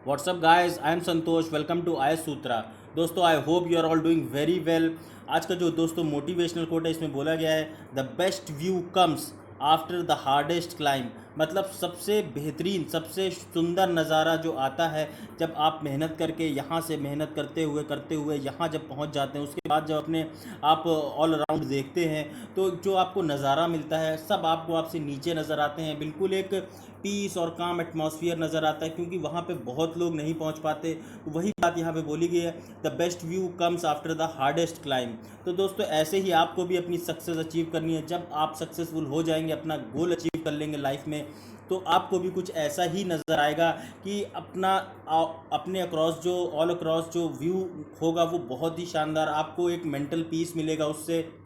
What's up guys? I am Santosh. Welcome to IS Sutra. दोस्तों I hope you are all doing very well. आज का जो दोस्तों motivational quote है इसमें बोला गया है the best view comes after the hardest climb. मतलब सबसे बेहतरीन सबसे सुंदर नज़ारा जो आता है जब आप मेहनत करके यहाँ से मेहनत करते हुए यहाँ जब पहुँच जाते हैं, उसके बाद जब अपने आप ऑल अराउंड देखते हैं तो जो आपको नज़ारा मिलता है सब आपको आपसे नीचे नज़र आते हैं। बिल्कुल एक पीस और काम एटमॉस्फेयर नज़र आता है क्योंकि वहाँ पे बहुत लोग नहीं पहुँच पाते। तो वही बात यहाँ पे बोली गई है, the best view comes after the hardest climb. तो दोस्तों ऐसे ही आपको भी अपनी सक्सेस अचीव करनी है। जब आप सक्सेसफुल हो जाएंगे, अपना गोल अचीव कर लेंगे लाइफ में, तो आपको भी कुछ ऐसा ही नज़र आएगा कि अपने अक्रॉस जो ऑल अक्रॉस जो व्यू होगा वो बहुत ही शानदार, आपको एक मेंटल पीस मिलेगा उससे,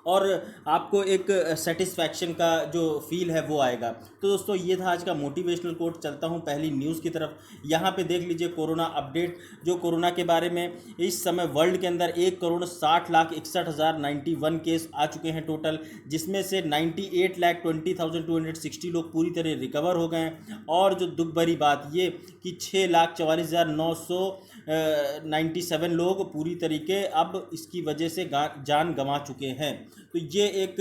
और आपको एक सेटिस्फैक्शन का जो फील है वो आएगा। तो दोस्तों ये था आज का मोटिवेशनल कोट। चलता हूँ पहली न्यूज़ की तरफ। यहाँ पे देख लीजिए कोरोना अपडेट। जो कोरोना के बारे में इस समय वर्ल्ड के अंदर 1,60,61,091 केस आ चुके हैं टोटल, जिसमें से 98,20,260 लोग पूरी तरह रिकवर हो गए हैं। और जो दुख भरी बात ये कि 6,44,997 लोग पूरी तरीके अब इसकी वजह से जान गंवा चुके हैं। तो ये एक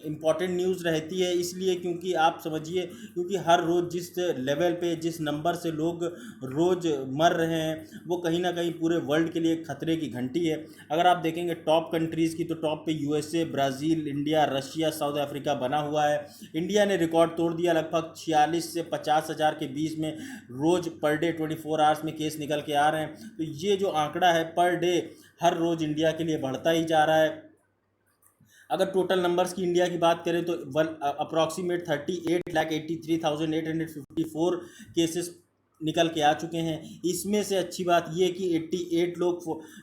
इम्पॉर्टेंट न्यूज़ रहती है इसलिए क्योंकि आप समझिए, क्योंकि हर रोज़ जिस लेवल पे जिस नंबर से लोग रोज़ मर रहे हैं वो कहीं ना कहीं पूरे वर्ल्ड के लिए खतरे की घंटी है। अगर आप देखेंगे टॉप कंट्रीज़ की, तो टॉप पे USA, Brazil, India, Russia, south Africa बना हुआ है। इंडिया ने रिकॉर्ड तोड़ दिया, लगभग 46 से 50 हज़ार के बीच में रोज़ पर डे 24 आवर्स में केस निकल के आ रहे हैं। तो ये जो आंकड़ा है पर डे हर रोज़ इंडिया के लिए बढ़ता ही जा रहा है। अगर टोटल नंबर्स की इंडिया की बात करें तो अप्रॉक्सीमेट 38,83,854 केसेस निकल के आ चुके हैं। इसमें से अच्छी बात यह कि 88 लोग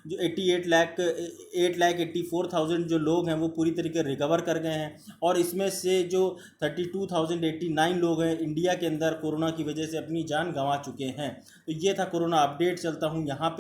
जो 8,84,000 जो लोग हैं वो पूरी तरीके रिकवर कर गए हैं। और इसमें से जो 32,089 लोग हैं इंडिया के अंदर कोरोना की वजह से अपनी जान गंवा चुके हैं। तो ये था कोरोना अपडेट। चलता हूँ यहाँ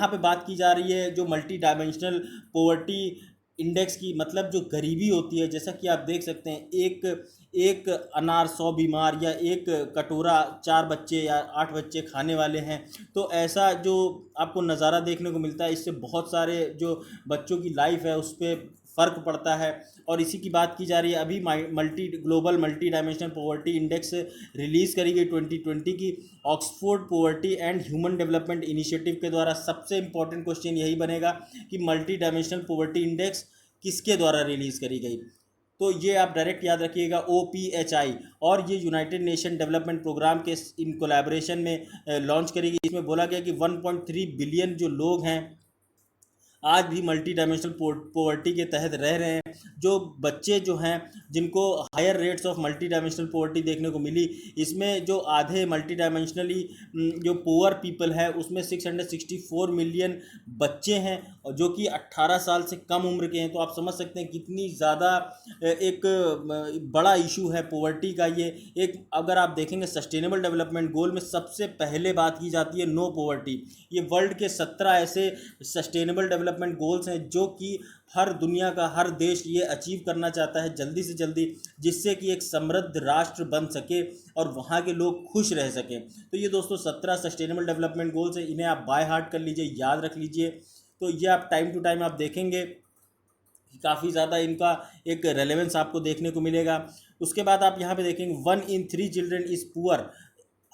पे बात की जा रही है जो मल्टी डायमेंशनल पोवर्टी इंडेक्स की। मतलब जो गरीबी होती है, जैसा कि आप देख सकते हैं, एक एक अनार 100 बीमार, या एक कटोरा 4 बच्चे या 8 बच्चे खाने वाले हैं। तो ऐसा जो आपको नज़ारा देखने को मिलता है, इससे बहुत सारे जो बच्चों की लाइफ है उस पर फ़र्क पड़ता है। और इसी की बात की जा रही है। अभी global multi dimensional poverty index release करी गई 2020 की Oxford poverty and human development initiative के द्वारा। सबसे इंपॉर्टेंट क्वेश्चन यही बनेगा कि मल्टी डायमेंशनल पॉवर्टी इंडेक्स किसके द्वारा रिलीज़ करी गई। तो ये आप डायरेक्ट याद रखिएगा, OPHI। और ये यूनाइटेड नेशन डेवलपमेंट प्रोग्राम के इन कोलैबोरेशन में लॉन्च करी गई। इसमें बोला गया कि 1.3 बिलियन जो लोग हैं आज भी मल्टी डायमेंशनल पोवर्टी के तहत रह रहे हैं। जो बच्चे जो हैं जिनको higher rates of multi dimensional poverty देखने को मिली, इसमें जो आधे मल्टी डायमेंशनली जो पुअर पीपल है उसमें 664 मिलियन बच्चे हैं और जो कि 18 साल से कम उम्र के हैं। तो आप समझ सकते हैं कितनी ज़्यादा एक बड़ा इशू है पोवर्टी का ये। एक अगर आप देखेंगे सस्टेनेबल डेवलपमेंट गोल में सबसे पहले बात की जाती है नो पोवर्टी। ये वर्ल्ड के 17 ऐसे सस्टेनेबल डेवलपमेंट गोल्स हैं जो कि हर दुनिया का हर देश ये अचीव करना चाहता है जल्दी से जल्दी, जिससे कि एक समृद्ध राष्ट्र बन सके और वहाँ के लोग खुश रह सकें। तो ये दोस्तों 17 सस्टेनेबल डेवलपमेंट गोल्स हैं, इन्हें आप बाय हार्ट कर लीजिए, याद रख लीजिए। तो ये आप टाइम टू टाइम आप देखेंगे कि काफ़ी ज़्यादा इनका एक रेलेवेंस आपको देखने को मिलेगा। उसके बाद आप यहाँ पे देखेंगे 1 in 3 चिल्ड्रन इज़ पुअर।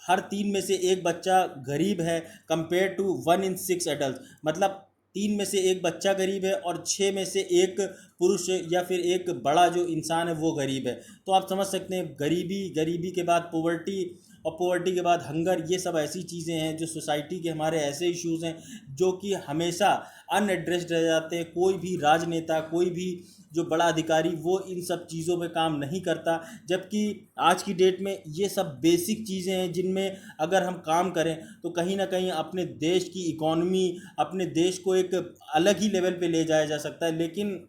हर 3 में से एक बच्चा गरीब है, कंपेयर टू 1 in 6 एडल्ट। मतलब 3 में से एक बच्चा गरीब है और 6 में से एक पुरुष या फिर एक बड़ा जो इंसान है वो गरीब है। तो आप समझ सकते हैं गरीबी के बाद पोवर्टी, और पोवर्टी के बाद हंगर, ये सब ऐसी चीज़ें हैं जो सोसाइटी के हमारे ऐसे इश्यूज़ हैं जो कि हमेशा अनएड्रेस्ड रह जाते हैं। कोई भी राजनेता, कोई भी जो बड़ा अधिकारी वो इन सब चीज़ों पे काम नहीं करता, जबकि आज की डेट में ये सब बेसिक चीज़ें हैं जिनमें अगर हम काम करें तो कहीं ना कहीं अपने देश की इकॉनमी, अपने देश को एक अलग ही लेवल पे ले जाया जा सकता है। लेकिन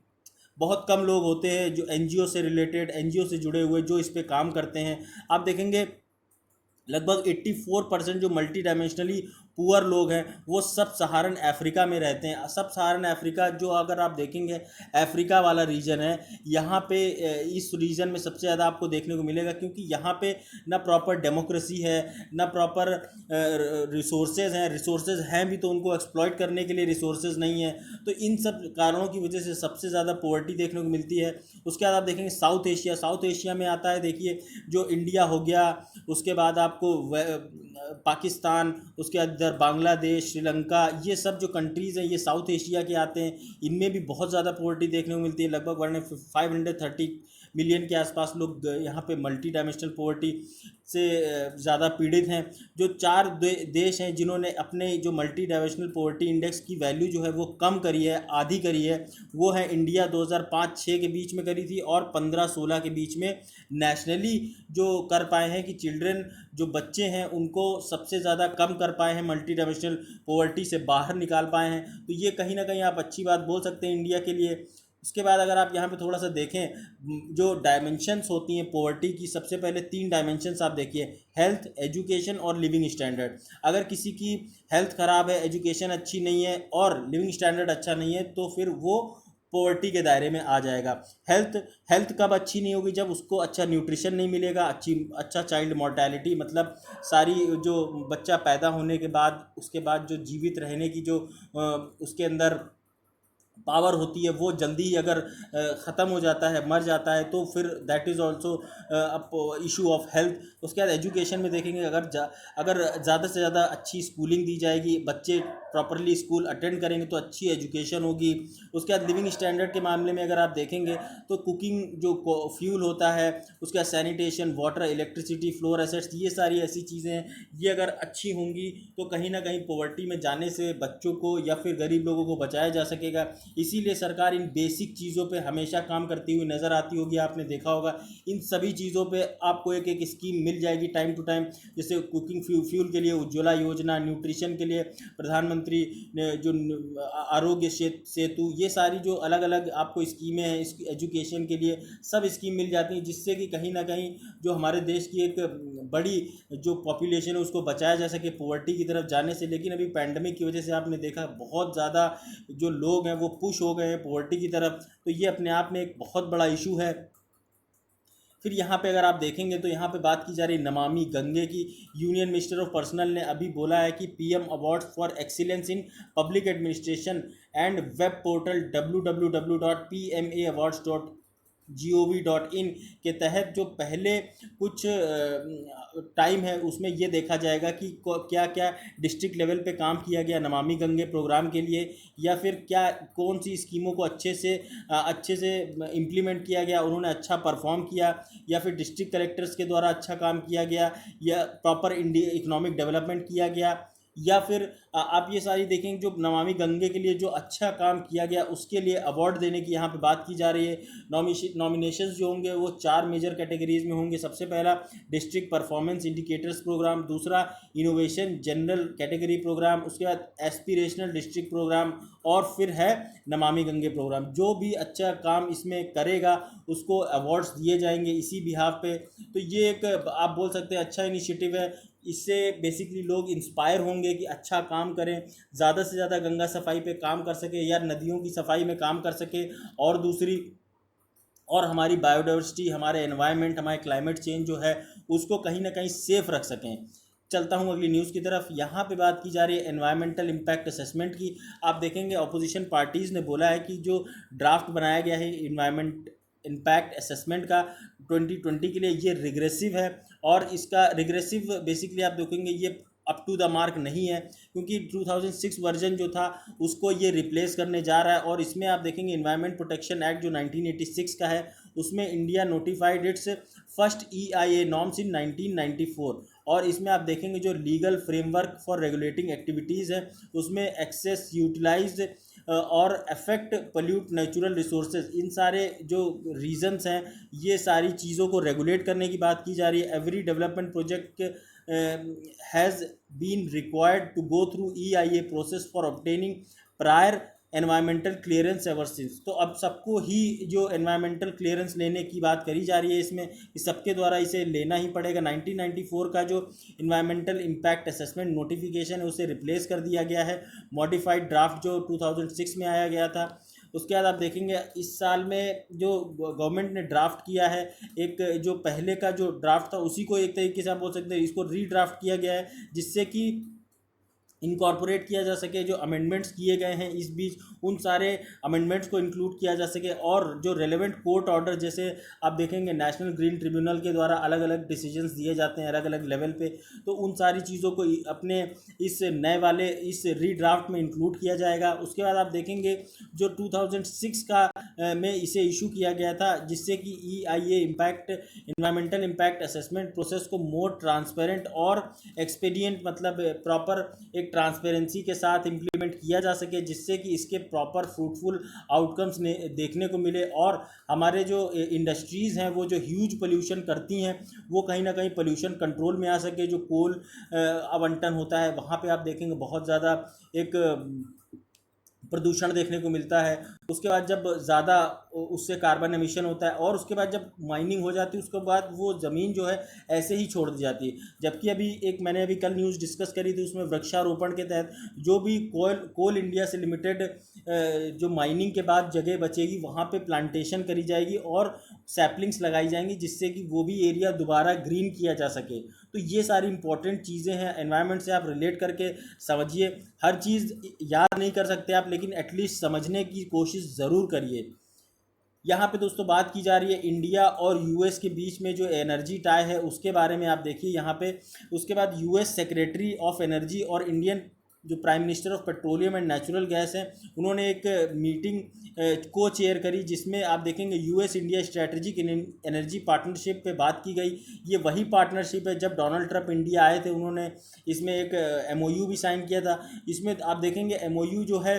बहुत कम लोग होते हैं जो एनजीओ से रिलेटेड, एनजीओ से जुड़े हुए जो इस पे काम करते हैं। आप देखेंगे लगभग 84% जो मल्टी डायमेंशनली पुअर लोग हैं वो सब सहारन अफ्रीका में रहते हैं। सब सहारन अफ्रीका जो अगर आप देखेंगे अफ्रीका वाला रीजन है, यहाँ पे इस रीजन में सबसे ज़्यादा आपको देखने को मिलेगा, क्योंकि यहाँ पे ना प्रॉपर डेमोक्रेसी है, ना प्रॉपर रिसोर्सेज हैं भी तो उनको एक्सप्लॉइट करने के लिए रिसोर्सेज नहीं है। तो इन सब कारणों की वजह से सबसे ज़्यादा पॉवर्टी देखने को मिलती है। उसके बाद आप देखेंगे साउथ एशिया में आता है, देखिए जो इंडिया हो गया, उसके बाद आपको पाकिस्तान, उसके अंदर बांग्लादेश, श्रीलंका, ये सब जो कंट्रीज़ हैं ये साउथ एशिया के आते हैं। इनमें भी बहुत ज़्यादा पॉवर्टी देखने को मिलती है। लगभग 530 मिलियन के आसपास लोग यहाँ पे मल्टी डायमेंशनल पॉवर्टी से ज़्यादा पीड़ित हैं। जो चार देश हैं जिन्होंने अपने जो मल्टी डायमेंशनल पॉवर्टी इंडेक्स की वैल्यू जो है वो कम करी है, आधी करी है, वो है इंडिया 2005-06 के बीच में करी थी, और 15-16 के बीच में नेशनली जो कर पाए हैं कि चिल्ड्रन जो बच्चे हैं उनको सबसे ज़्यादा कम कर पाए हैं, मल्टी डायमेंशनल पॉवर्टी से बाहर निकाल पाए हैं। तो ये कहीं ना कहीं आप अच्छी बात बोल सकते हैं इंडिया के लिए। उसके बाद अगर आप यहाँ पे थोड़ा सा देखें जो डायमेंशंस होती हैं पॉवर्टी की, सबसे पहले 3 डायमेंशंस आप देखिए, हेल्थ, एजुकेशन और लिविंग स्टैंडर्ड। अगर किसी की हेल्थ ख़राब है, एजुकेशन अच्छी नहीं है और लिविंग स्टैंडर्ड अच्छा नहीं है तो फिर वो पॉवर्टी के दायरे में आ जाएगा। हेल्थ कब अच्छी नहीं होगी? जब उसको अच्छा न्यूट्रिशन नहीं मिलेगा, अच्छा चाइल्ड मोर्टेलिटी, मतलब सारी जो बच्चा पैदा होने के बाद उसके बाद जो जीवित रहने की जो उसके अंदर पावर होती है वो जल्दी ही अगर ख़त्म हो जाता है, मर जाता है, तो फिर that is also issue of health. उसके बाद एजुकेशन में देखेंगे, अगर ज़्यादा से ज़्यादा अच्छी स्कूलिंग दी जाएगी, बच्चे प्रॉपरली स्कूल अटेंड करेंगे तो अच्छी एजुकेशन होगी। उसके बाद लिविंग स्टैंडर्ड के मामले में अगर आप देखेंगे तो कुकिंग जो फ्यूल होता है, उसके बाद sanitation, water, electricity, floor assets, ये सारी ऐसी चीज़ें हैं, ये अगर अच्छी होंगी तो कहीं ना कहीं पॉवर्टी में जाने से बच्चों को या फिर गरीब लोगों को बचाया जा सकेगा। इसीलिए सरकार इन बेसिक चीज़ों पे हमेशा काम करती हुई नज़र आती होगी। आपने देखा होगा इन सभी चीज़ों पे आपको एक एक स्कीम मिल जाएगी टाइम टू टाइम, जैसे कुकिंग फ्यूल के लिए उज्ज्वला योजना, न्यूट्रिशन के लिए प्रधानमंत्री जो आरोग्य सेतु, ये सारी जो अलग अलग आपको स्कीमें हैं, इस एजुकेशन के लिए सब स्कीम मिल जाती हैं, जिससे कि कहीं ना कहीं जो हमारे देश की एक बड़ी जो पॉपुलेशन है उसको बचाया जा सके पॉवर्टी की तरफ जाने से। लेकिन अभी पैंडमिक की वजह से आपने देखा बहुत ज़्यादा जो लोग हैं वो पुश हो गए हैं पॉवर्टी की तरफ, तो ये अपने आप में एक बहुत बड़ा इशू है। फिर यहाँ पे अगर आप देखेंगे तो यहाँ पे बात की जा रही नमामि गंगे की। यूनियन मिनिस्टर ऑफ पर्सनल ने अभी बोला है कि PM awards for excellence in public administration and web portal www.pmawards.gov.in के तहत जो पहले कुछ टाइम है उसमें ये देखा जाएगा कि क्या क्या डिस्ट्रिक्ट लेवल पे काम किया गया नमामि गंगे प्रोग्राम के लिए, या फिर क्या कौन सी स्कीमों को अच्छे से इम्प्लीमेंट किया गया, उन्होंने अच्छा परफॉर्म किया, या फिर डिस्ट्रिक्ट कलेक्टर्स के द्वारा अच्छा काम किया गया, या प्रॉपर इकोनॉमिक डेवलपमेंट किया गया, या फिर आप ये सारी देखेंगे जो नमामि गंगे के लिए जो अच्छा काम किया गया उसके लिए अवार्ड देने की यहाँ पे बात की जा रही है। नॉमिनेशंस जो होंगे वो 4 मेजर कैटेगरीज में होंगे। सबसे पहला डिस्ट्रिक्ट परफॉर्मेंस इंडिकेटर्स प्रोग्राम, दूसरा इनोवेशन जनरल कैटेगरी प्रोग्राम, उसके बाद एस्पिरेशनल डिस्ट्रिक्ट प्रोग्राम, और फिर है नमामि गंगे प्रोग्राम। जो भी अच्छा काम इसमें करेगा उसको अवार्ड्स दिए जाएंगे इसी बिहाफ पे। तो ये एक आप बोल सकते हैं अच्छा इनिशिएटिव है। इससे बेसिकली लोग इंस्पायर होंगे कि अच्छा काम करें, ज़्यादा से ज़्यादा गंगा सफाई पे काम कर सके या नदियों की सफाई में काम कर सके, और हमारी बायोडाइवर्सिटी, हमारे एनवायरनमेंट, हमारे क्लाइमेट चेंज जो है उसको कहीं ना कहीं सेफ रख सकें। चलता हूँ अगली न्यूज़ की तरफ। यहाँ पे बात की जा रही है एनवायरमेंटल इम्पैक्ट असेसमेंट की। आप देखेंगे अपोजिशन पार्टीज़ ने बोला है कि जो ड्राफ्ट बनाया गया है इन्वायरमेंट इम्पैक्ट असेसमेंट का 2020 के लिए, ये रिग्रेसिव है, और इसका रिग्रेसिव बेसिकली आप देखेंगे ये अप टू द मार्क नहीं है, क्योंकि 2006 वर्जन जो था उसको ये रिप्लेस करने जा रहा है। और इसमें आप देखेंगे इन्वायरमेंट प्रोटेक्शन एक्ट जो 1986 का है उसमें India notified it's first EIA norms in 1994, और इसमें आप देखेंगे जो legal framework for regulating activities है उसमें एक्सेस, यूटिलाइज और अफेक्ट, पोल्यूट नेचुरल रिसोर्सेज, इन सारे जो रीजंस हैं ये सारी चीज़ों को रेगुलेट करने की बात की जा रही है। Every development project has been required to go through EIA process for obtaining prior environmental clearance ever since. तो अब सबको ही जो एनवायरमेंटल क्लियरेंस लेने की बात करी जा रही है इसमें, इस सबके द्वारा इसे लेना ही पड़ेगा। 1994 का जो इन्वायरमेंटल इम्पैक्ट असेसमेंट नोटिफिकेशन है उसे रिप्लेस कर दिया गया है, मॉडिफाइड ड्राफ्ट जो 2006 में आया गया था। उसके बाद आप देखेंगे इस साल में जो गवर्नमेंट ने ड्राफ्ट किया है, एक जो पहले का जो ड्राफ्ट था उसी को एक तरीके से आप बोल सकते हैं इसको रीड्राफ्ट किया गया है, जिससे कि इनकॉर्पोरेट किया जा सके जो अमेंडमेंट्स किए गए हैं इस बीच, उन सारे अमेंडमेंट्स को इंक्लूड किया जा सके। और जो रेलेवेंट कोर्ट ऑर्डर, जैसे आप देखेंगे नेशनल ग्रीन ट्रिब्यूनल के द्वारा अलग अलग डिसीजंस दिए जाते हैं अलग अलग लेवल पे, तो उन सारी चीज़ों को अपने इस नए वाले इस रीड्राफ्ट में इंक्लूड किया जाएगा। उसके बाद आप देखेंगे जो 2006 का में इसे इशू किया गया था, जिससे कि EIA impact environmental impact assessment process को मोर ट्रांसपेरेंट और एक्सपीडियंट, मतलब प्रॉपर एक ट्रांसपेरेंसी के साथ इम्प्लीमेंट किया जा सके, जिससे कि इसके प्रॉपर फ्रूटफुल आउटकम्स देखने को मिले। और हमारे जो इंडस्ट्रीज़ हैं वो जो ह्यूज पोल्यूशन करती हैं वो कहीं ना कहीं पोल्यूशन कंट्रोल में आ सके। जो कोल आवंटन होता है वहाँ पे आप देखेंगे बहुत ज़्यादा एक प्रदूषण देखने को मिलता है। उसके बाद जब ज़्यादा उससे कार्बन एमिशन होता है, और उसके बाद जब माइनिंग हो जाती है उसके बाद वो ज़मीन जो है ऐसे ही छोड़ दी जाती है। जबकि अभी एक मैंने अभी कल न्यूज़ डिस्कस करी थी, उसमें वृक्षारोपण के तहत जो भी कोल इंडिया से लिमिटेड जो माइनिंग के बाद जगह बचेगी वहाँ पे प्लांटेशन करी जाएगी और सैपलिंग्स लगाई जाएंगी, जिससे कि वो भी एरिया दोबारा ग्रीन किया जा सके। तो ये सारी इंपॉर्टेंट चीज़ें हैं, एनवायरनमेंट से आप रिलेट करके समझिए। हर चीज़ याद नहीं कर सकते आप, लेकिन एटलीस्ट समझने की कोशिश ज़रूर करिए। यहाँ पे दोस्तों बात की जा रही है इंडिया और यूएस के बीच में जो एनर्जी टाई है उसके बारे में, आप देखिए यहाँ पे। उसके बाद यूएस सेक्रेटरी ऑफ एनर्जी और इंडियन जो prime minister of petroleum and natural gas हैं, उन्होंने एक मीटिंग को चेयर करी, जिसमें आप देखेंगे US India strategic energy partnership पे बात की गई। ये वही पार्टनरशिप है जब डोनाल्ड ट्रंप इंडिया आए थे उन्होंने इसमें एक MOU भी साइन किया था। इसमें आप देखेंगे MOU जो है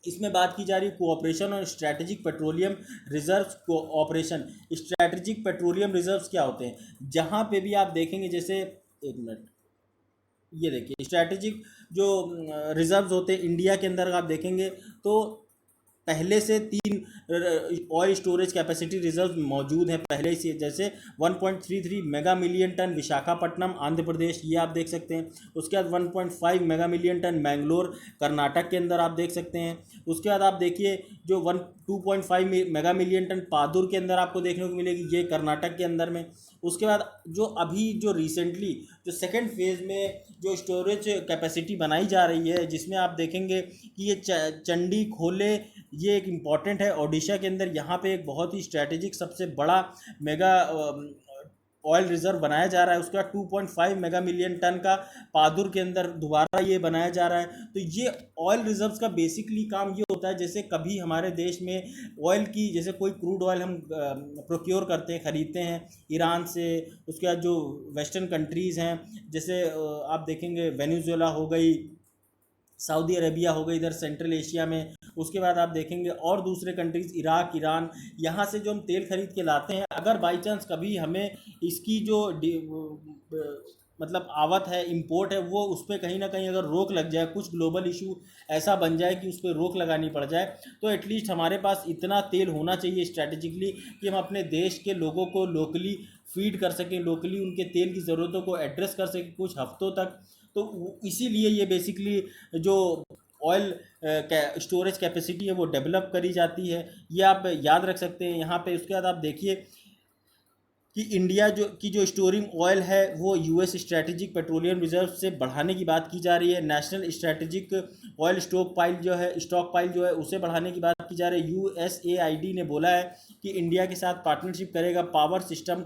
इसमें बात की जा रही है कोऑपरेशन और strategic petroleum reserves cooperation. Strategic petroleum reserves क्या होते हैं, जहाँ पे भी आप देखेंगे, जैसे एक मिनट, ये देखिए स्ट्रैटेजिक जो रिजर्व्स होते हैं इंडिया के अंदर आप देखेंगे तो पहले से 3 ऑयल स्टोरेज कैपेसिटी रिजर्व मौजूद हैं पहले से, जैसे 1.33 mega million ton Visakhapatnam Andhra Pradesh, ये आप देख सकते हैं। उसके बाद 1.5 mega million ton Mangalore Karnataka के अंदर आप देख सकते हैं। उसके बाद आप देखिए जो 2.5 मेगा मिलियन टन पादुर के अंदर आपको देखने को मिलेगी, ये कर्नाटक के अंदर में। उसके बाद जो अभी जो रिसेंटली जो सेकेंड फेज़ में जो स्टोरेज कैपेसिटी बनाई जा रही है, जिसमें आप देखेंगे कि ये चंडी खोले, ये एक इम्पॉर्टेंट है ओडिशा के अंदर। यहाँ पे एक बहुत ही स्ट्रैटेजिक सबसे बड़ा मेगा ऑयल रिजर्व बनाया जा रहा है। उसका 2.5 मेगा मिलियन टन का पादुर के अंदर दोबारा ये बनाया जा रहा है। तो ये ऑयल रिजर्व्स का बेसिकली काम ये होता है, जैसे कभी हमारे देश में ऑयल की, जैसे कोई क्रूड ऑयल हम प्रोक्योर करते हैं, ख़रीदते हैं ईरान से, उसके बाद जो वेस्टर्न कंट्रीज़ हैं, जैसे आप देखेंगे वेनेजुएला हो गई, सऊदी अरेबिया हो गई इधर सेंट्रल एशिया में। उसके बाद आप देखेंगे और दूसरे कंट्रीज़ इराक, ईरान, यहाँ से जो हम तेल खरीद के लाते हैं, अगर बाई चांस कभी हमें इसकी जो मतलब आवत है, इंपोर्ट है, वो उस पर कहीं ना कहीं अगर रोक लग जाए, कुछ ग्लोबल इशू ऐसा बन जाए कि उस पर रोक लगानी पड़ जाए, तो एटलीस्ट हमारे पास इतना तेल होना चाहिए स्ट्रैटेजिकली कि हम अपने देश के लोगों को लोकली फीड कर सकें, लोकली उनके तेल की ज़रूरतों को एड्रेस कर सकें कुछ हफ्तों तक। तो इसीलिए ये बेसिकली जो ऑयल स्टोरेज कैपेसिटी है वो डेवलप करी जाती है, ये आप याद रख सकते हैं यहाँ पे। उसके बाद आप देखिए कि इंडिया जो स्टोरिंग ऑयल है वो यूएस स्ट्रैटेजिक पेट्रोलियम रिजर्व से बढ़ाने की बात की जा रही है। National strategic oil stock pile जो है उसे बढ़ाने की बात की जा रही है। USAID ने बोला है कि इंडिया के साथ पार्टनरशिप करेगा पावर सिस्टम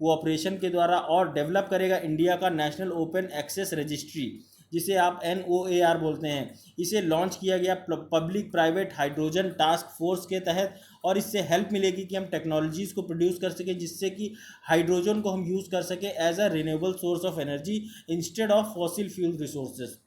कोऑपरेशन के द्वारा, और डेवलप करेगा इंडिया का नेशनल ओपन एक्सेस रजिस्ट्री, जिसे आप NOAR बोलते हैं। इसे लॉन्च किया गया public private hydrogen task force के तहत, और इससे हेल्प मिलेगी कि हम टेक्नोलॉजीज़ को प्रोड्यूस कर सकें, जिससे कि हाइड्रोजन को हम यूज़ कर सकें as a renewable source of energy instead of fossil fuel resources.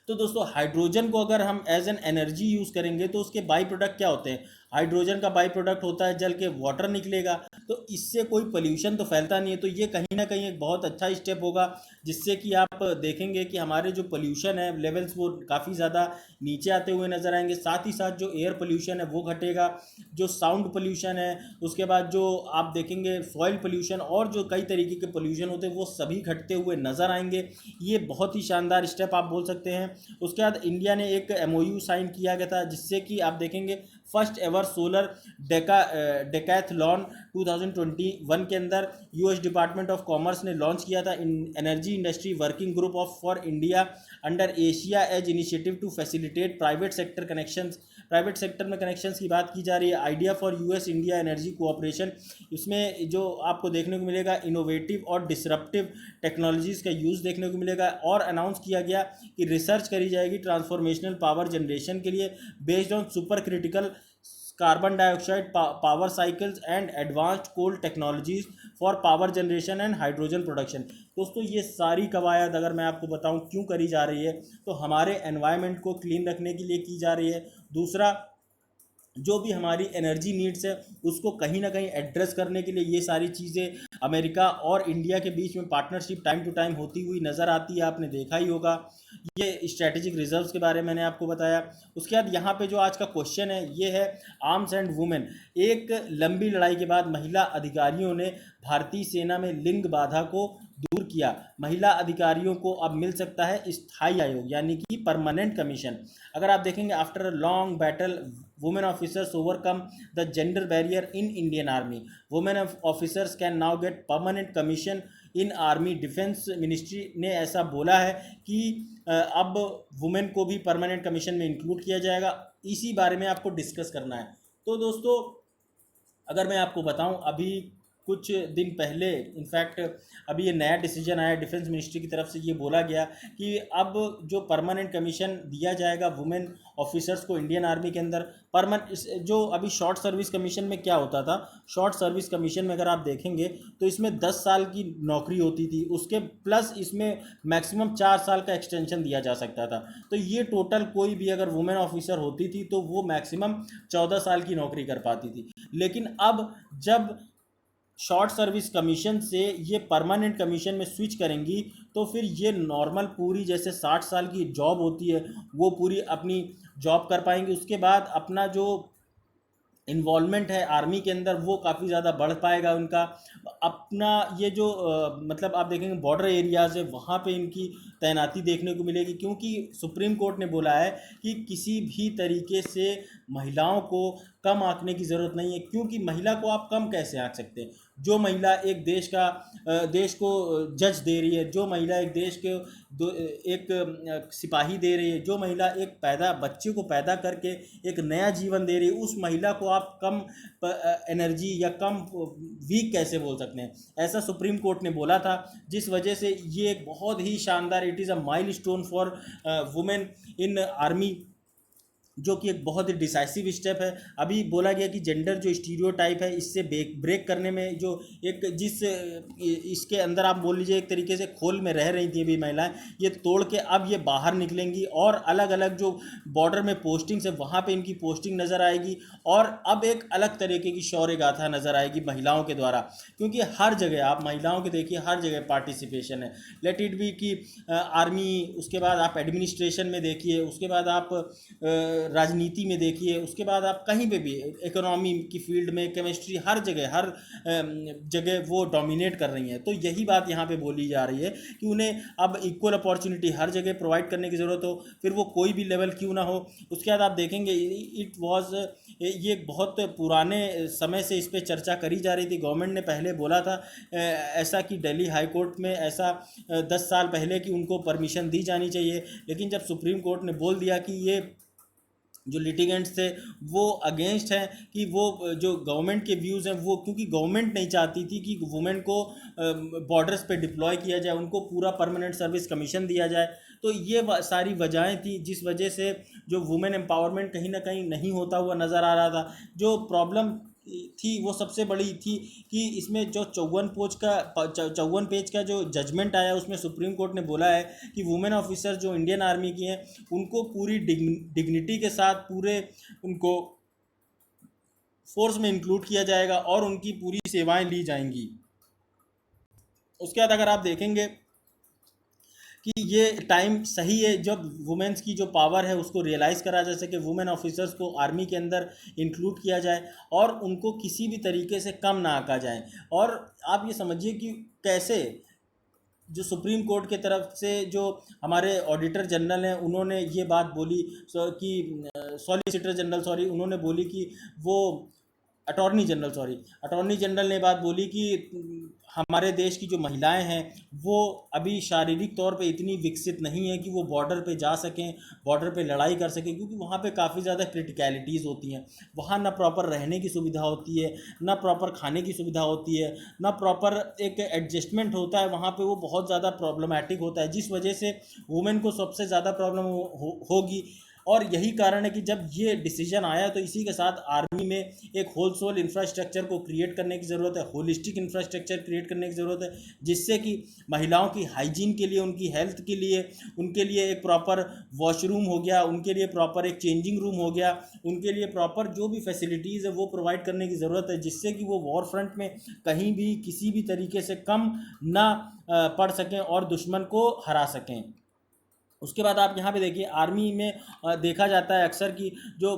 तो दोस्तों हाइड्रोजन को अगर हम एज एन एनर्जी यूज़ करेंगे तो उसके बाई प्रोडक्ट क्या होते हैं। हाइड्रोजन का बाई प्रोडक्ट होता है जल के वाटर निकलेगा, तो इससे कोई पोल्यूशन तो फैलता नहीं है। तो ये कहीं ना कहीं एक बहुत अच्छा स्टेप होगा, जिससे कि आप देखेंगे कि हमारे जो पोल्यूशन है लेवल्स वो काफ़ी ज़्यादा नीचे आते हुए नजर आएंगे। साथ ही साथ जो एयर पोल्यूशन है वो घटेगा, जो साउंड पोल्यूशन है, उसके बाद जो आप देखेंगे सॉइल पोल्यूशन और जो कई तरीके के पोल्यूशन होते हैं वो सभी घटते हुए नजर आएंगे। ये बहुत ही शानदार स्टेप आप बोल सकते हैं। उसके बाद इंडिया ने एक MOU साइन किया गया था, जिससे कि आप देखेंगे फर्स्ट एवर सोलर डेकैथलॉन 2021 के अंदर US डिपार्टमेंट ऑफ कॉमर्स ने लॉन्च किया था energy industry working group of for India under Asia EDGE initiative to facilitate private sector connections. Private sector में कनेक्शंस की बात की जा रही है। Idea for US India energy cooperation, इसमें जो आपको देखने को मिलेगा इनोवेटिव और डिसरप्टिव टेक्नोलॉजीज़ का यूज़ देखने को मिलेगा। और अनाउंस किया गया कि रिसर्च करी जाएगी ट्रांसफॉर्मेशनल पावर जनरेशन के लिए based on super critical carbon dioxide power cycles and advanced coal technologies for power generation and hydrogen production. दोस्तों ये सारी कवायद अगर मैं आपको बताऊं क्यों करी जा रही है, तो हमारे एनवायरनमेंट को क्लीन रखने के लिए की जा रही है। दूसरा, जो भी हमारी एनर्जी नीड्स है उसको कहीं ना कहीं एड्रेस करने के लिए ये सारी चीज़ें अमेरिका और इंडिया के बीच में पार्टनरशिप टाइम टू टाइम होती हुई नज़र आती है, आपने देखा ही होगा। ये स्ट्रैटेजिक रिजर्व्स के बारे में मैंने आपको बताया। उसके बाद यहाँ पे जो आज का क्वेश्चन है ये है आर्म्स एंड वुमेन। एक लंबी लड़ाई के बाद महिला अधिकारियों ने भारतीय सेना में लिंग बाधा को दूर किया। महिला अधिकारियों को अब मिल सकता है स्थायी आयोग यानी कि परमानेंट कमीशन। अगर आप देखेंगे after a long battle women officers overcome the gender barrier in Indian army, women officers can now get permanent commission in army. Defence ministry ने ऐसा बोला है कि अब वुमेन को भी परमानेंट कमीशन में इंक्लूड किया जाएगा। इसी बारे में आपको डिस्कस करना है। तो दोस्तों अगर मैं आपको बताऊं, अभी कुछ दिन पहले इनफैक्ट अभी ये नया डिसीजन आया डिफेंस मिनिस्ट्री की तरफ से, ये बोला गया कि अब जो परमानेंट कमीशन दिया जाएगा वुमेन ऑफिसर्स को इंडियन आर्मी के अंदर जो अभी शॉर्ट सर्विस कमीशन में क्या होता था, शॉर्ट सर्विस कमीशन में अगर आप देखेंगे तो इसमें 10 साल की नौकरी होती थी, उसके प्लस इसमें मैक्सिमम 4 साल का एक्सटेंशन दिया जा सकता था। तो ये टोटल कोई भी अगर वुमेन ऑफिसर होती थी तो वो मैक्सिमम 14 साल की नौकरी कर पाती थी। लेकिन अब जब शॉर्ट सर्विस कमीशन से ये परमानेंट कमीशन में स्विच करेंगी तो फिर ये नॉर्मल पूरी जैसे 60 साल की जॉब होती है वो पूरी अपनी जॉब कर पाएंगे। उसके बाद अपना जो इन्वॉल्वमेंट है आर्मी के अंदर वो काफ़ी ज़्यादा बढ़ पाएगा उनका। अपना ये जो मतलब आप देखेंगे बॉर्डर एरियाज़ है वहाँ पे इनकी तैनाती देखने को मिलेगी, क्योंकि सुप्रीम कोर्ट ने बोला है कि किसी भी तरीके से महिलाओं को कम आंकने की ज़रूरत नहीं है। क्योंकि महिला को आप कम कैसे आंक सकते हैं? जो महिला एक देश को जज दे रही है, जो महिला एक देश के एक सिपाही दे रही है, जो महिला एक बच्चे को पैदा करके एक नया जीवन दे रही है, उस महिला को आप कम एनर्जी या कम वीक कैसे बोल सकते हैं? ऐसा सुप्रीम कोर्ट ने बोला था, जिस वजह से ये एक बहुत ही शानदार, it is a milestone for women in army, जो कि एक बहुत ही डिसाइसिव स्टेप है। अभी बोला गया कि जेंडर जो स्टीरियोटाइप है इससे ब्रेक करने में जो एक इसके अंदर आप बोल लीजिए एक तरीके से खोल में रह रही थी अभी महिलाएं, ये तोड़ के अब ये बाहर निकलेंगी और अलग अलग जो बॉर्डर में पोस्टिंग्स है वहाँ पे इनकी पोस्टिंग नज़र आएगी। और अब एक अलग तरीके की शौर्य गाथा नज़र आएगी महिलाओं के द्वारा, क्योंकि हर जगह आप महिलाओं के देखिए हर जगह पार्टिसिपेशन है। लेट इट बी कि आर्मी, उसके बाद आप एडमिनिस्ट्रेशन में देखिए, उसके बाद आप राजनीति में देखिए, उसके बाद आप कहीं पे भी इकोनॉमी की फील्ड में, केमिस्ट्री, हर जगह वो डोमिनेट कर रही हैं। तो यही बात यहाँ पे बोली जा रही है कि उन्हें अब इक्वल अपॉर्चुनिटी हर जगह प्रोवाइड करने की ज़रूरत हो, फिर वो कोई भी लेवल क्यों ना हो। उसके बाद आप देखेंगे ये बहुत पुराने समय से इस पर चर्चा करी जा रही थी। गवर्नमेंट ने पहले बोला था ऐसा कि दिल्ली हाई कोर्ट में ऐसा 10 साल पहले कि उनको परमिशन दी जानी चाहिए, लेकिन जब सुप्रीम कोर्ट ने बोल दिया कि ये जो लिटिगेंट्स थे वो अगेंस्ट हैं, कि वो जो गवर्नमेंट के व्यूज़ हैं वो, क्योंकि गवर्नमेंट नहीं चाहती थी कि वुमेन को बॉर्डर्स पे डिप्लॉय किया जाए, उनको पूरा परमानेंट सर्विस कमीशन दिया जाए। तो ये सारी वजहें थी जिस वजह से जो वुमेन एम्पावरमेंट कहीं ना कहीं नहीं होता हुआ नज़र आ रहा था। जो प्रॉब्लम थी वो सबसे बड़ी थी कि इसमें जो 54 पेज का जो जजमेंट आया उसमें सुप्रीम कोर्ट ने बोला है कि वुमेन ऑफिसर जो इंडियन आर्मी की हैं उनको पूरी डिग्निटी के साथ पूरे उनको फोर्स में इंक्लूड किया जाएगा और उनकी पूरी सेवाएं ली जाएंगी। उसके बाद अगर आप देखेंगे कि ये टाइम सही है जब वुमेन्स की जो पावर है उसको रियलाइज़ करा जा सके, वुमेन ऑफिसर्स को आर्मी के अंदर इंक्लूड किया जाए और उनको किसी भी तरीके से कम ना आंका जाए। और आप ये समझिए कि कैसे जो सुप्रीम कोर्ट के तरफ से जो हमारे ऑडिटर जनरल हैं उन्होंने ये बात बोली, कि सॉलिसिटर जनरल, सॉरी, उन्होंने बोली कि वो अटॉर्नी जनरल ने बात बोली कि हमारे देश की जो महिलाएं हैं वो अभी शारीरिक तौर पे इतनी विकसित नहीं है कि वो बॉर्डर पे जा सकें, बॉर्डर पे लड़ाई कर सकें, क्योंकि वहाँ पे काफ़ी ज़्यादा क्रिटिकलिटीज़ होती हैं। वहाँ ना प्रॉपर रहने की सुविधा होती है, ना प्रॉपर खाने की सुविधा होती है, ना प्रॉपर एक एडजस्टमेंट होता है, वहाँ पे वो बहुत ज़्यादा प्रॉब्लमेटिक होता है, जिस वजह से वुमेन को सबसे ज़्यादा प्रॉब्लम होगी। और यही कारण है कि जब ये डिसीजन आया तो इसी के साथ आर्मी में एक होल इंफ्रास्ट्रक्चर को क्रिएट करने की ज़रूरत है, होलिस्टिक इंफ्रास्ट्रक्चर क्रिएट करने की ज़रूरत है, जिससे कि महिलाओं की हाइजीन के लिए, उनकी हेल्थ के लिए, उनके लिए एक प्रॉपर वॉशरूम हो गया, उनके लिए प्रॉपर एक चेंजिंग रूम हो गया, उनके लिए प्रॉपर जो भी फैसिलिटीज़ है वो प्रोवाइड करने की ज़रूरत है, जिससे कि वो वॉर फ्रंट में कहीं भी किसी भी तरीके से कम ना पड़ सकें और दुश्मन को हरा सकें। उसके बाद आप यहाँ पे देखिए आर्मी में देखा जाता है अक्सर कि जो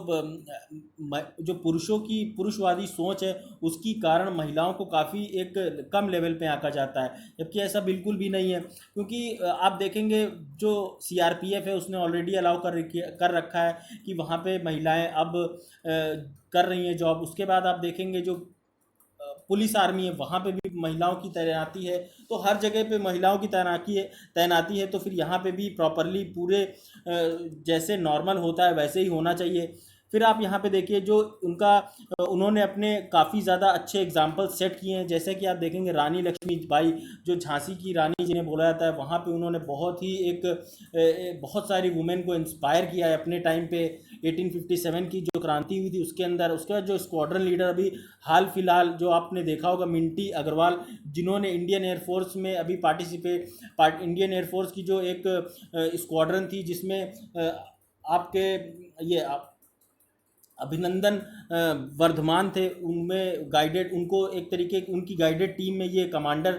पुरुषों की पुरुषवादी सोच है उसकी कारण महिलाओं को काफ़ी एक कम लेवल पे आंका जाता है, जबकि ऐसा बिल्कुल भी नहीं है। क्योंकि आप देखेंगे जो सीआरपीएफ है उसने ऑलरेडी अलाउ कर रखा है कि वहाँ पे महिलाएं अब कर रही हैं जॉब। उसके बाद आप देखेंगे जो पुलिस आर्मी है वहाँ पे भी महिलाओं की तैनाती है, तो हर जगह पे महिलाओं की तैनाती है, तो फिर यहाँ पे भी प्रॉपरली पूरे जैसे नॉर्मल होता है वैसे ही होना चाहिए। फिर आप यहाँ पे देखिए जो उन्होंने अपने काफ़ी ज़्यादा अच्छे एग्जाम्पल सेट किए हैं, जैसे कि आप देखेंगे रानी लक्ष्मीबाई, जो झांसी की रानी जिन्हें बोला जाता है, वहाँ पे उन्होंने बहुत ही बहुत सारी वुमेन को इंस्पायर किया है अपने टाइम पे। 1857 की जो क्रांति हुई थी उसके अंदर, उसके बाद जो स्क्वाड्रन लीडर अभी हाल फिलहाल जो आपने देखा होगा मिंटी अग्रवाल, जिन्होंने इंडियन एयरफोर्स में अभी इंडियन एयरफोर्स की जो एक स्क्वाड्रन थी जिसमें आपके ये अभिनंदन वर्धमान थे, उनमें गाइडेड, उनको एक तरीके उनकी गाइडेड टीम में ये कमांडर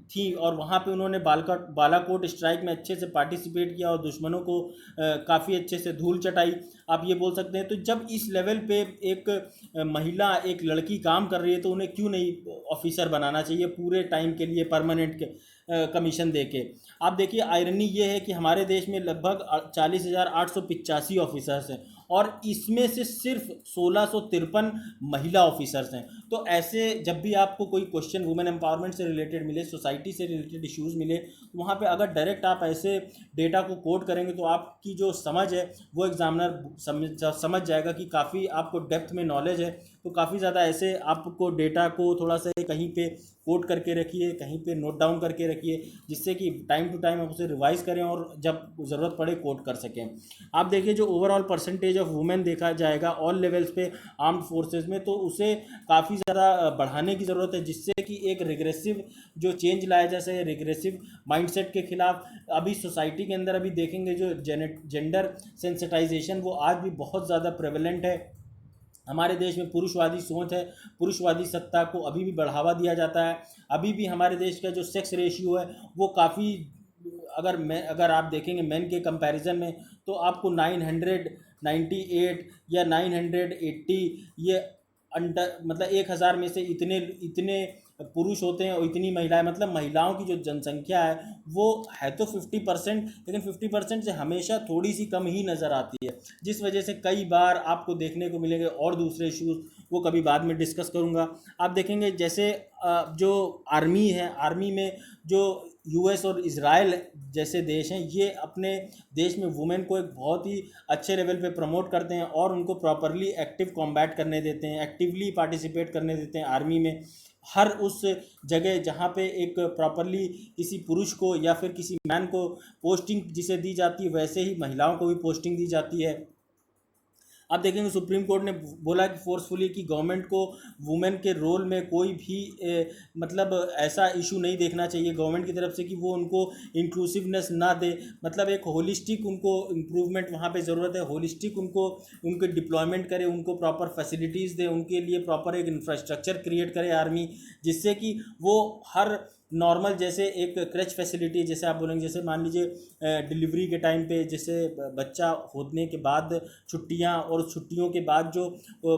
थी, और वहाँ पे उन्होंने बालाकोट स्ट्राइक में अच्छे से पार्टिसिपेट किया और दुश्मनों को काफ़ी अच्छे से धूल चटाई, आप ये बोल सकते हैं। तो जब इस लेवल पे एक महिला, एक लड़की काम कर रही है तो उन्हें क्यों नहीं ऑफिसर बनाना चाहिए पूरे टाइम के लिए परमानेंट कमीशन देके। आप देखिए आयरनी ये है कि हमारे देश में लगभग 40,885 ऑफिसर्स हैं और इसमें से सिर्फ 1653 महिला ऑफिसर्स हैं। तो ऐसे जब भी आपको कोई क्वेश्चन वुमेन एम्पावरमेंट से रिलेटेड मिले, सोसाइटी से रिलेटेड इश्यूज़ मिले, तो वहाँ पे अगर डायरेक्ट आप ऐसे डेटा को कोट करेंगे तो आपकी जो समझ है वो एग्जामिनर समझ जाएगा कि काफ़ी आपको डेप्थ में नॉलेज है। तो काफ़ी ज़्यादा ऐसे आपको डेटा को थोड़ा सा कहीं पे कोट करके रखिए, कहीं पे नोट डाउन करके रखिए, जिससे कि टाइम टू टाइम आप उसे रिवाइज करें और जब ज़रूरत पड़े कोट कर सकें। आप देखिए जो ओवरऑल परसेंटेज ऑफ वुमेन देखा जाएगा ऑल लेवल्स पे आर्म्ड फोर्सेज में, तो उसे काफ़ी ज़्यादा बढ़ाने की ज़रूरत है, जिससे कि एक रिग्रेसिव जो चेंज लाया जा सके, रिग्रेसिव माइंडसेट के खिलाफ। अभी सोसाइटी के अंदर अभी देखेंगे जो जेंडर सेंसिटाइजेशन वो आज भी बहुत ज़्यादा प्रेवलेंट है। हमारे देश में पुरुषवादी सोच है, पुरुषवादी सत्ता को अभी भी बढ़ावा दिया जाता है। अभी भी हमारे देश का जो सेक्स रेशियो है वो काफ़ी, अगर आप देखेंगे मेन के कंपैरिजन में, तो आपको 998 या 980 ये अंडर, मतलब 1000 में से इतने इतने पुरुष होते हैं और इतनी महिलाएं, मतलब महिलाओं की जो जनसंख्या है वो है तो 50%, लेकिन 50% से हमेशा थोड़ी सी कम ही नज़र आती है, जिस वजह से कई बार आपको देखने को मिलेंगे और दूसरे इश्यूज वो कभी बाद में डिस्कस करूँगा। आप देखेंगे जैसे जो आर्मी है, आर्मी में जो यूएस और इज़राइल जैसे देश हैं, ये अपने देश में वुमेन को एक बहुत ही अच्छे लेवल पे प्रमोट करते हैं और उनको प्रॉपरली एक्टिव कॉम्बैट करने देते हैं, एक्टिवली पार्टिसिपेट करने देते हैं आर्मी में। हर उस जगह जहाँ पे एक प्रॉपरली किसी पुरुष को या फिर किसी मैन को पोस्टिंग जिसे दी जाती है, वैसे ही महिलाओं को भी पोस्टिंग दी जाती है। आप देखेंगे सुप्रीम कोर्ट ने बोला कि फोर्सफुली कि गवर्नमेंट को वुमेन के रोल में कोई भी मतलब ऐसा इशू नहीं देखना चाहिए गवर्नमेंट की तरफ से कि वो उनको इंक्लूसिवनेस ना दे, मतलब एक होलिस्टिक उनको इम्प्रूवमेंट वहाँ पे ज़रूरत है, होलिस्टिक उनको उनके डिप्लॉयमेंट करे, उनको प्रॉपर फैसिलिटीज़ दे, उनके लिए प्रॉपर एक इंफ्रास्ट्रक्चर क्रिएट करे आर्मी, जिससे कि वो हर नॉर्मल जैसे एक क्रच फैसिलिटी, जैसे आप बोलेंगे जैसे मान लीजिए डिलीवरी के टाइम पे जैसे बच्चा होने के बाद छुट्टियां और छुट्टियों के बाद जो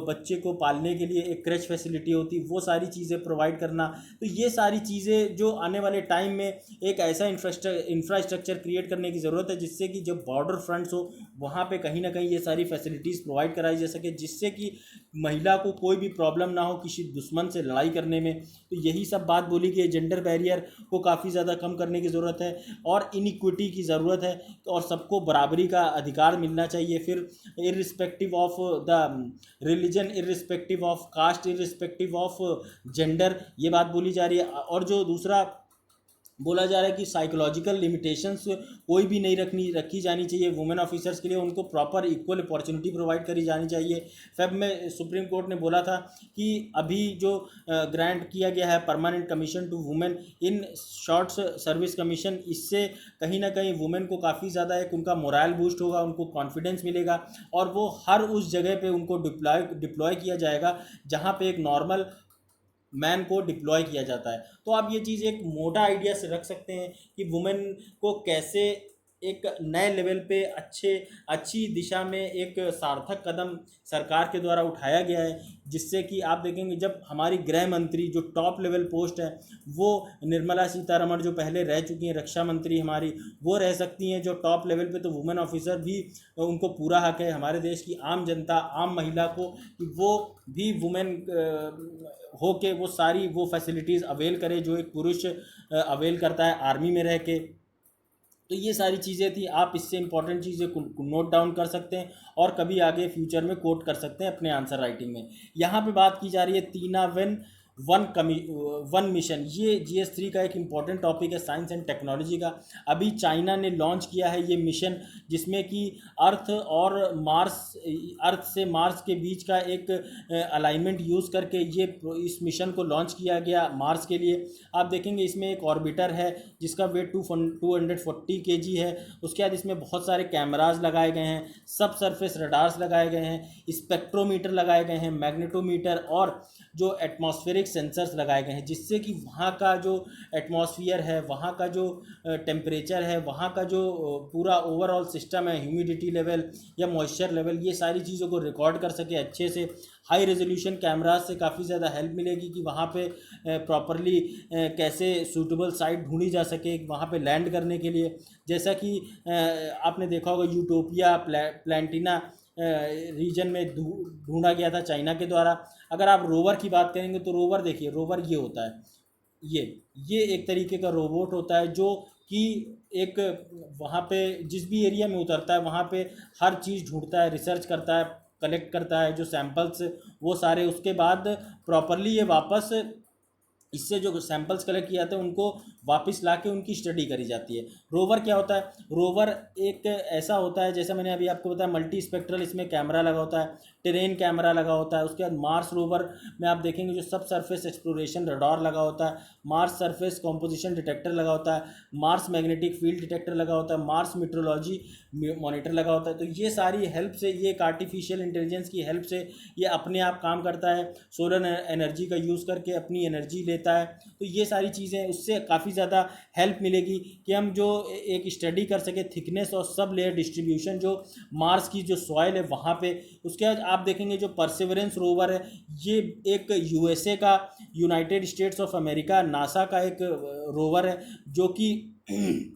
बच्चे को पालने के लिए एक क्रच फैसिलिटी होती है, वो सारी चीज़ें प्रोवाइड करना। तो ये सारी चीज़ें जो आने वाले टाइम में एक ऐसा इंफ्रास्ट्रक्चर क्रिएट करने की ज़रूरत है जिससे कि जब बॉर्डर फ्रंट्स हो वहाँ पे कहीं ना कहीं ये सारी फैसिलिटीज़ प्रोवाइड कराई जा सके, जिससे कि महिला को कोई भी प्रॉब्लम ना हो किसी दुश्मन से लड़ाई करने में। तो यही सब बात बोली कि जेंडर बैरियर को काफ़ी ज़्यादा कम करने की ज़रूरत है और इनइक्विटी की ज़रूरत है और सबको बराबरी का अधिकार मिलना चाहिए। फिर irrespective of the religion, irrespective of caste, irrespective of gender, ये बात बोली जा रही है। और जो दूसरा बोला जा रहा है कि साइकोलॉजिकल लिमिटेशंस कोई भी नहीं रखी जानी चाहिए वुमेन ऑफिसर्स के लिए, उनको प्रॉपर इक्वल अपॉर्चुनिटी प्रोवाइड करी जानी चाहिए। फेब में सुप्रीम कोर्ट ने बोला था कि अभी जो ग्रांट किया गया है permanent commission to women in short service commission, इससे कहीं ना कहीं वुमेन को काफ़ी ज़्यादा एक उनका मोरल बूस्ट होगा, उनको कॉन्फिडेंस मिलेगा और वो हर उस जगह पे उनको डिप्लॉय किया जाएगा जहाँ पे एक नॉर्मल मैन को डिप्लॉय किया जाता है। तो आप ये चीज़ एक मोटा आइडिया से रख सकते हैं कि वुमेन को कैसे एक नए लेवल पे अच्छी दिशा में एक सार्थक कदम सरकार के द्वारा उठाया गया है, जिससे कि आप देखेंगे जब हमारी गृह मंत्री जो टॉप लेवल पोस्ट है वो निर्मला सीतारमण जो पहले रह चुकी हैं रक्षा मंत्री हमारी, वो रह सकती हैं जो टॉप लेवल पे, तो वुमेन ऑफिसर भी उनको पूरा हक है हमारे देश की आम जनता, आम महिला को, कि वो भी वुमेन हो के वो सारी वो फैसिलिटीज़ अवेल करे जो एक पुरुष अवेल करता है आर्मी में रह के। तो ये सारी चीज़ें थी, आप इससे इंपॉर्टेंट चीज़ें को नोट डाउन कर सकते हैं और कभी आगे फ्यूचर में कोट कर सकते हैं अपने आंसर राइटिंग में। यहाँ पे बात की जा रही है तीना वन मिशन, ये GS3 का एक इम्पॉर्टेंट टॉपिक है साइंस एंड टेक्नोलॉजी का। अभी चाइना ने लॉन्च किया है ये मिशन, जिसमें कि अर्थ से मार्स के बीच का एक अलाइनमेंट यूज़ करके ये इस मिशन को लॉन्च किया गया मार्स के लिए। आप देखेंगे इसमें एक ऑर्बिटर है जिसका वेट 240 kg है। उसके बाद इसमें बहुत सारे कैमराज लगाए गए हैं, सब सरफेस रडार्स लगाए गए हैं, स्पेक्ट्रोमीटर लगाए गए हैं, मैग्नेटोमीटर और जो एटमॉस्फेरिक सेंसर्स लगाए गए हैं, जिससे कि वहाँ का जो एटमॉस्फेयर है, वहाँ का जो टेम्परेचर है, वहाँ का जो पूरा ओवरऑल सिस्टम है, ह्यूमिडिटी लेवल या मॉइस्चर लेवल, ये सारी चीज़ों को रिकॉर्ड कर सके अच्छे से। हाई रेजोल्यूशन कैमराज से काफ़ी ज़्यादा हेल्प मिलेगी कि वहाँ पे प्रॉपरली कैसे सूटेबल साइट ढूंढी जा सके वहाँ पे लैंड करने के लिए। जैसा कि आपने देखा होगा यूटोपिया प्लांटिना रीजन में ढूंढा गया था चाइना के द्वारा। अगर आप रोवर की बात करेंगे तो रोवर देखिए, रोवर ये होता है, ये एक तरीके का रोबोट होता है जो कि एक वहाँ पे जिस भी एरिया में उतरता है वहाँ पे हर चीज़ ढूंढता है, रिसर्च करता है, कलेक्ट करता है जो सैंपल्स वो सारे, उसके बाद प्रॉपरली ये वापस इससे जो सैंपल्स कलेक्ट किए जाते हैं उनको वापस लाके उनकी स्टडी करी जाती है। रोवर क्या होता है? रोवर एक ऐसा होता है, जैसा मैंने अभी आपको बताया, मल्टी स्पेक्ट्रल इसमें कैमरा लगा होता है, टेरेन कैमरा लगा होता है। उसके बाद मार्स रोवर में आप देखेंगे जो सब सरफेस एक्सप्लोरेशन रडार लगा होता है, मार्स सरफेस कॉम्पोजिशन डिटेक्टर लगा होता है, मार्स मैग्नेटिक फील्ड डिटेक्टर लगा होता है, मार्स मीट्रोलॉजी मॉनिटर लगा होता है। तो ये सारी हेल्प से, ये एक आर्टिफिशियल इंटेलिजेंस की हेल्प से ये अपने आप काम करता है, सोलर एनर्जी का यूज़ करके अपनी एनर्जी लेता है। तो ये सारी चीज़ें उससे काफ़ी ज़्यादा हेल्प मिलेगी कि हम जो एक स्टडी कर सके थिकनेस और सब लेयर डिस्ट्रीब्यूशन जो मार्स की जो सॉइल है वहाँ पे। उसके बाद आप देखेंगे जो परसिवरेंस रोवर है, ये एक USA का, United states of America, NASA का एक रोवर है जो कि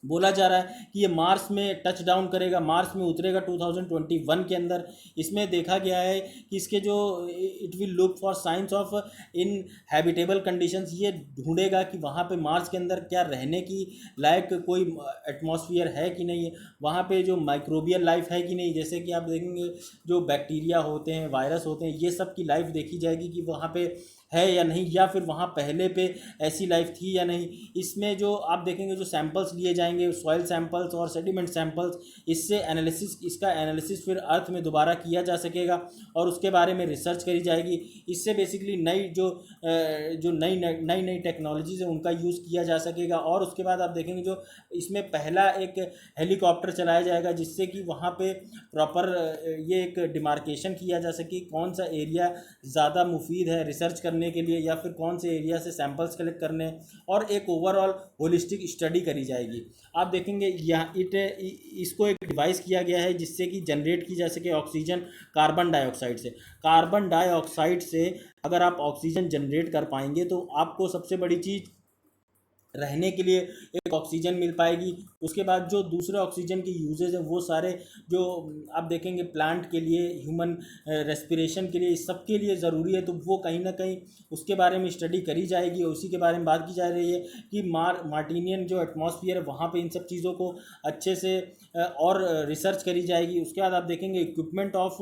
बोला जा रहा है कि ये मार्स में टच डाउन करेगा, मार्स में उतरेगा 2021 के अंदर। इसमें देखा गया है कि इसके जो it will look for science of in habitable conditions, ये ढूंढेगा कि वहाँ पे मार्स के अंदर क्या रहने की लायक कोई एटमॉस्फेयर है कि नहीं है, वहाँ पे जो माइक्रोबियल लाइफ है कि नहीं। जैसे कि आप देखेंगे जो बैक्टीरिया होते हैं, वायरस होते हैं, ये सब की लाइफ देखी जाएगी कि वहाँ पे है या नहीं, या फिर वहाँ पहले पे ऐसी लाइफ थी या नहीं। इसमें जो आप देखेंगे जो सैंपल्स लिए जाएंगे, सॉइल सैंपल्स और सेडिमेंट सैंपल्स, इससे एनालिसिस, इसका एनालिसिस फिर अर्थ में दोबारा किया जा सकेगा और उसके बारे में रिसर्च करी जाएगी। इससे बेसिकली नई जो नई नई नई टेक्नोलॉजीज़ है उनका यूज़ किया जा सकेगा। और उसके बाद आप देखेंगे जो इसमें पहला एक हेलीकॉप्टर चलाया जाएगा, जिससे कि वहाँ पे प्रॉपर ये एक डिमार्केशन किया जा सके कौन सा एरिया ज़्यादा मुफीद है रिसर्च करने के लिए, या फिर कौन से एरिया से सैंपल्स कलेक्ट करने, और एक ओवरऑल होलिस्टिक स्टडी करी जाएगी। आप देखेंगे यहाँ इसको एक डिवाइस किया गया है जिससे कि जनरेट की जा सके ऑक्सीजन कार्बन डाइऑक्साइड से। कार्बन डाइऑक्साइड से अगर आप ऑक्सीजन जनरेट कर पाएंगे तो आपको सबसे बड़ी चीज़ रहने के लिए एक ऑक्सीजन मिल पाएगी। उसके बाद जो दूसरे ऑक्सीजन के यूजेज हैं वो सारे जो आप देखेंगे प्लांट के लिए, ह्यूमन रेस्पिरेशन के लिए, इस सब के लिए ज़रूरी है, तो वो कहीं ना कहीं उसके बारे में स्टडी करी जाएगी। उसी के बारे में बात की जा रही है कि मार्टिनियन जो एटमॉस्फेयर है वहाँ पे इन सब चीज़ों को अच्छे से और रिसर्च करी जाएगी। उसके बाद आप देखेंगे इक्विपमेंट ऑफ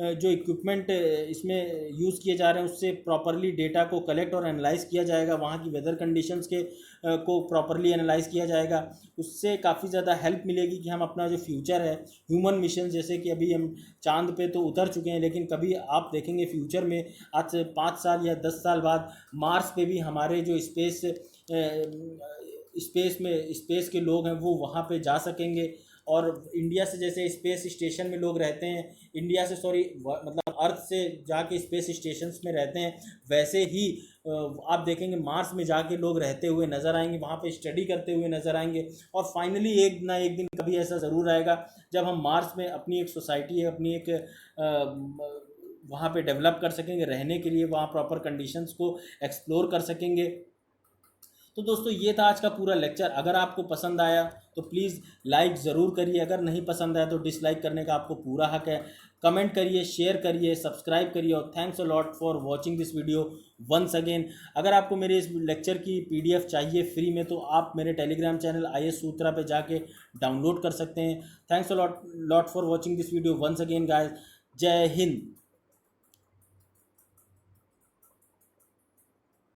जो इक्विपमेंट इसमें यूज़ किए जा रहे हैं उससे प्रॉपरली डेटा को कलेक्ट और एनालाइज किया जाएगा, वहाँ की वेदर कंडीशंस के को प्रॉपरली एनालाइज किया जाएगा। उससे काफ़ी ज़्यादा हेल्प मिलेगी कि हम अपना जो फ्यूचर है ह्यूमन मिशन, जैसे कि अभी हम चांद पे तो उतर चुके हैं, लेकिन कभी आप देखेंगे फ्यूचर में आज से 5 साल या 10 साल बाद मार्स पे भी हमारे जो स्पेस के लोग हैं वो वहाँ पे जा सकेंगे। और इंडिया से जैसे स्पेस स्टेशन में लोग रहते हैं, इंडिया से सॉरी मतलब अर्थ से जाके स्पेस स्टेशंस में रहते हैं, वैसे ही आप देखेंगे मार्स में जाके लोग रहते हुए नज़र आएंगे, वहाँ पे स्टडी करते हुए नज़र आएंगे। और फाइनली एक ना एक दिन कभी ऐसा ज़रूर आएगा जब हम मार्स में अपनी एक सोसाइटी है, अपनी एक वहाँ पे डेवलप कर सकेंगे रहने के लिए, वहाँ प्रॉपर कंडीशंस को एक्सप्लोर कर सकेंगे। तो दोस्तों ये था आज का पूरा लेक्चर। अगर आपको पसंद आया तो प्लीज़ लाइक ज़रूर करिए, अगर नहीं पसंद आया तो डिसलाइक करने का आपको पूरा हक है। कमेंट करिए, शेयर करिए, सब्सक्राइब करिए, और thanks a lot for watching this video once again. अगर आपको मेरे इस लेक्चर की PDF चाहिए फ्री में तो आप मेरे टेलीग्राम चैनल IS सूत्रा पे जाके डाउनलोड कर सकते हैं। Thanks a lot for watching this video once again guys. जय हिंद।